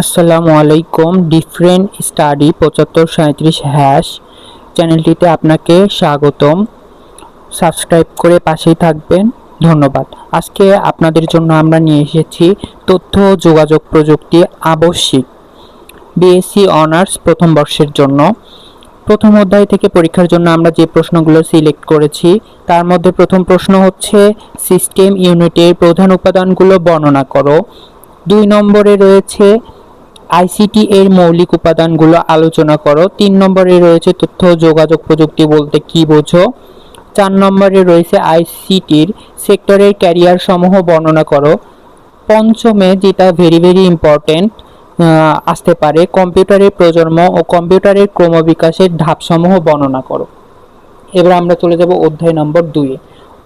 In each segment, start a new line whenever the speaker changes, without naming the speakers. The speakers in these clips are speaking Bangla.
আসসালামু আলাইকুম। ডিফারেন্ট স্টাডি ৭৫৩৭ চ্যানেলটিতে আপনাকে স্বাগতম। সাবস্ক্রাইব করে পাশেই থাকবেন। ধন্যবাদ। আজকে আপনাদের জন্য আমরা নিয়ে এসেছি তথ্য ও যোগাযোগ প্রযুক্তি আবশ্যিক বিএসসি অনার্স প্রথম বর্ষের জন্য। প্রথম অধ্যায় থেকে পরীক্ষার জন্য আমরা যে প্রশ্নগুলো সিলেক্ট করেছি তার মধ্যে প্রথম প্রশ্ন হচ্ছে সিস্টেম ইউনিটের প্রধান উপাদানগুলো বর্ণনা করো। ২ নম্বরে রয়েছে আইসিটি এর মৌলিক উপাদানগুলো আলোচনা করো। ৩ নম্বরে রয়েছে তথ্য ও যোগাযোগ প্রযুক্তি বলতে কি বোঝো। ৪ নম্বরে রয়েছে আইসিটির সেক্টরের ক্যারিয়ার সমূহ বর্ণনা করো। পঞ্চমে যেটা ভেরি ইম্পর্টেন্ট আসতে পারে, কম্পিউটারের প্রজন্ম ও কম্পিউটারের ক্রমবিকাশের ধাপসমূহ বর্ণনা করো। এবার আমরা চলে যাব অধ্যায় নম্বর ২ এ।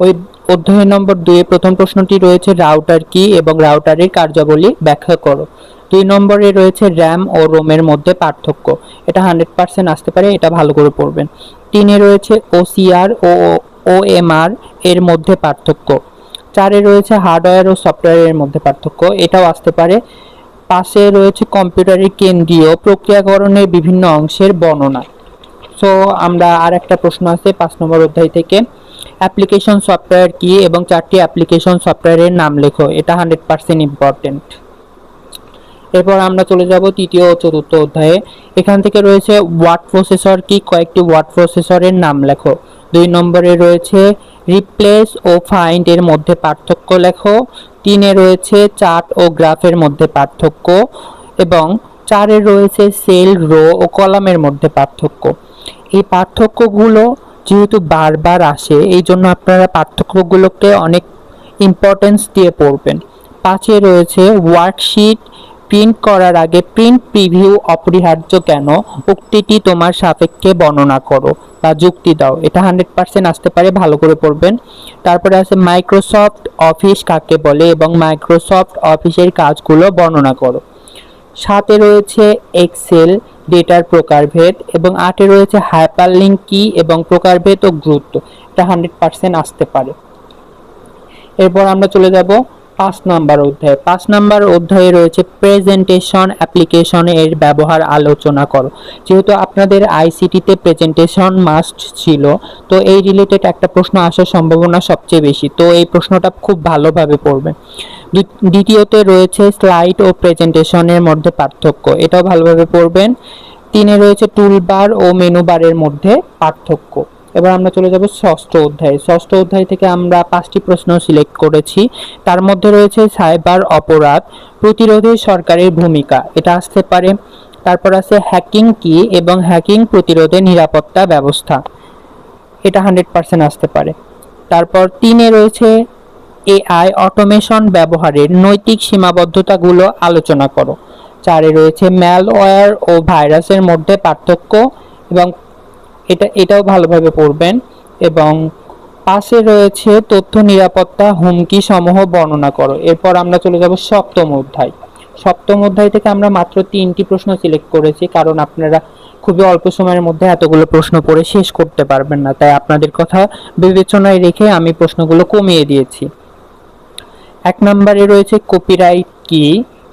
ওই অধ্যায় নম্বর ২ এ প্রথম প্রশ্নটি রয়েছে রাউটার কি এবং রাউটারের কার্যাবলী ব্যাখ্যা করো। ২ নম্বরে রয়েছে র্যাম ও রোমের মধ্যে পার্থক্য। এটা 100% আসতে পারে, এটা ভালো করে পড়বেন। ৩ এ রয়েছে ওসিআর ও ওএমআর এর মধ্যে পার্থক্য। ৪ এ রয়েছে হার্ডওয়্যার ও সফটওয়্যারের মধ্যে পার্থক্য, এটাও আসতে পারে। ৫ এ রয়েছে কম্পিউটারের কেন্দ্রীয় প্রক্রিয়াকরণের বিভিন্ন অংশের বর্ণনা। সো আমরা আর একটা প্রশ্ন আছে ৫ নম্বর অধ্যায় থেকে, অ্যাপ্লিকেশন সফটওয়্যার কি এবং 4টি অ্যাপ্লিকেশন সফটওয়্যারের নাম লেখো। এটা 100% ইম্পর্টেন্ট। এরপর আমরা চলে যাব তৃতীয় ও চতুর্থ অধ্যায়ে। এখান থেকে রয়েছে ওয়ার্ড প্রসেসর কি, কয়েকটি ওয়ার্ড প্রসেসরের নাম লেখো। ২ নম্বরে রয়েছে রিপ্লেস ও ফাইন্ড এর মধ্যে পার্থক্য লেখো। ৩ এ রয়েছে চার্ট ও গ্রাফের মধ্যে পার্থক্য এবং ৪ এ রয়েছে সেল, রো ও কলামের মধ্যে পার্থক্য। এই পার্থক্যগুলো যেহেতু বারবার আসে, এই জন্য আপনারা পার্থক্যগুলোকে অনেক ইম্পর্টেন্স দিয়ে পড়বেন। ৫ এ রয়েছে ওয়ার্কশিট প্রিন্ট করার আগে প্রিন্ট প্রিভিউ অপরিহার্য কেন, উক্তিটি তোমার সাপেক্ষে বর্ণনা করো বা যুক্তি দাও। এটা 100% আসতে পারে, ভালো করে পড়বেন। তারপরে আছে মাইক্রোসফট অফিস কাকে বলে এবং মাইক্রোসফট অফিসের কাজগুলো বর্ণনা করো। ৭ এ রয়েছে এক্সেল ডেটার প্রকারভেদ এবং ৮ এ রয়েছে হাইপারলিংক কি এবং প্রকারভেদ ও গুরুত্ব। এটা 100% আসতে পারে। এরপর আমরা চলে যাব ৫ নম্বর অধ্যায়ে। ৫ নম্বর অধ্যায়ে রয়েছে প্রেজেন্টেশন অ্যাপ্লিকেশন এর ব্যবহার আলোচনা করো। যেহেতু আপনাদের আইসিটিতে প্রেজেন্টেশন মাস্ট ছিল, তো এই রিলেটেড একটা প্রশ্ন আসার সম্ভাবনা সবচেয়ে বেশি, তো এই প্রশ্নটা খুব ভালোভাবে পড়বেন। দ্বিতীয়তে রয়েছে স্লাইড ও প্রেজেন্টেশনের মধ্যে পার্থক্য, এটাও ভালোভাবে পড়বেন। ৩ এ রয়েছে টুলবার ও মেনু বারের মধ্যে পার্থক্য। এবার আমরা চলে যাব ষষ্ঠ অধ্যায়ে। ষষ্ঠ অধ্যায় থেকে আমরা 5টি প্রশ্ন সিলেক্ট করেছি। তার মধ্যে রয়েছে সাইবার অপরাধ প্রতিরোধে সরকারের ভূমিকা, এটা আসতে পারে। তারপর আছে হ্যাকিং কি এবং হ্যাকিং প্রতিরোধে নিরাপত্তা ব্যবস্থা, এটা 100% আসতে পারে। তারপর ৩ এ রয়েছে এআই অটোমেশন ব্যবহারের নৈতিক সীমাবদ্ধতাগুলো আলোচনা করো। ৪ এ রয়েছে ম্যালওয়্যার ও ভাইরাসের মধ্যে পার্থক্য এবং এটাও ভালোভাবে পড়বেন। এবং ৫ এ রয়েছে তথ্য নিরাপত্তা হুমকি সমূহ বর্ণনা করো। এরপর আমরা চলে যাব সপ্তম অধ্যায়। সপ্তম অধ্যায় থেকে আমরা মাত্র 3টি প্রশ্ন সিলেক্ট করেছি, কারণ আপনারা খুবই অল্প সময়ের মধ্যে এতগুলো প্রশ্ন পড়ে শেষ করতে পারবেন না, তাই আপনাদের কথা বিবেচনায় রেখে আমি প্রশ্নগুলো কমিয়ে দিয়েছি। ১ নম্বরে রয়েছে কপিরাইট কি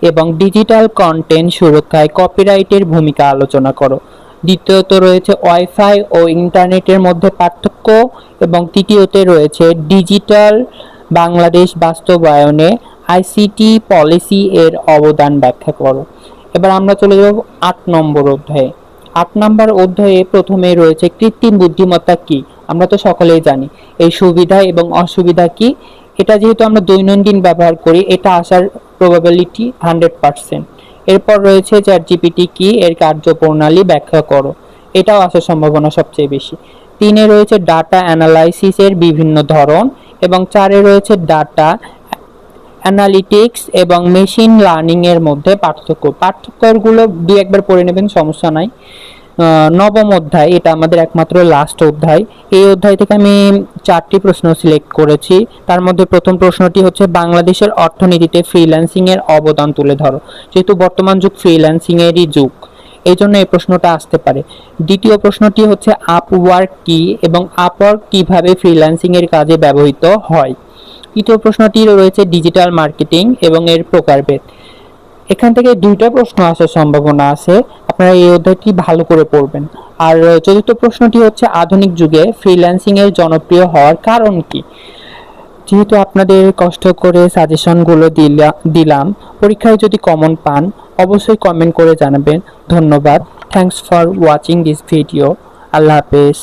এবং ডিজিটাল কন্টেন্ট সুরক্ষায় কপিরাইটের ভূমিকা আলোচনা করো। দ্বিতীয়ত রয়েছে ওয়াইফাই ও ইন্টারনেটের মধ্যে পার্থক্য এবং তৃতীয়তে রয়েছে ডিজিটাল বাংলাদেশ বাস্তবায়নে আইসিটি পলিসি এর অবদান ব্যাখ্যা করো। এবার আমরা চলে যাব ৮ নম্বর অধ্যায়ে। ৮ নম্বর অধ্যায়ে প্রথমে রয়েছে কৃত্রিম বুদ্ধিমত্তা কি। আমরা তো সকলেই জানি এই সুবিধা এবং অসুবিধা কি। এটা যেহেতু আমরা দৈনন্দিন ব্যবহার করি, এটা আসার প্রবাবিলিটি 100%। এরপর রয়েছে চ্যাটজিপিটি কি, এর কার্যপ্রণালী ব্যাখ্যা করো, এটাও আসার সম্ভাবনা সবচেয়ে বেশি। ৩ এ রয়েছে ডাটা অ্যানালাইসিসের বিভিন্ন ধরন এবং ৪ এ রয়েছে ডাটা অ্যানালিটিক্স এবং মেশিন লার্নিং এর মধ্যে পার্থক্যগুলো দুই একবার পড়ে নেবেন, সমস্যা নাই। নবম অধ্যায়, এটা আমাদের একমাত্র লাস্ট অধ্যায়। এই অধ্যায় থেকে আমি 4টি প্রশ্ন সিলেক্ট করেছি। তার মধ্যে প্রথম প্রশ্নটি হচ্ছে বাংলাদেশের অর্থনীতিতে ফ্রিল্যান্সিং এর অবদান তুলে ধরো। যেহেতু বর্তমান যুগ ফ্রিল্যান্সিং এরই যুগ, এই জন্য এই প্রশ্নটা আসতে পারে। দ্বিতীয় প্রশ্নটি হচ্ছে আপওয়ার্ক কি এবং আপওয়ার্ক কিভাবে ফ্রিল্যান্সিং এর কাজে ব্যবহৃত হয়। তৃতীয় প্রশ্নটি রয়েছে ডিজিটাল মার্কেটিং এবং এর প্রকারভেদ। এখান থেকে দুইটা প্রশ্ন আসার সম্ভাবনা আছে, আপনারা এই অধ্যায়টি ভালো করে পড়বেন। আর চতুর্থ প্রশ্নটি হচ্ছে আধুনিক যুগে ফ্রিল্যান্সিং এর জনপ্রিয় হওয়ার কারণ কি। যেহেতু আপনাদের কষ্ট করে সাজেশনগুলো দিলাম, পরীক্ষায় যদি কমন পান অবশ্যই কমেন্ট করে জানাবেন। ধন্যবাদ। Thanks for watching this video. আল্লাহ হাফেজ।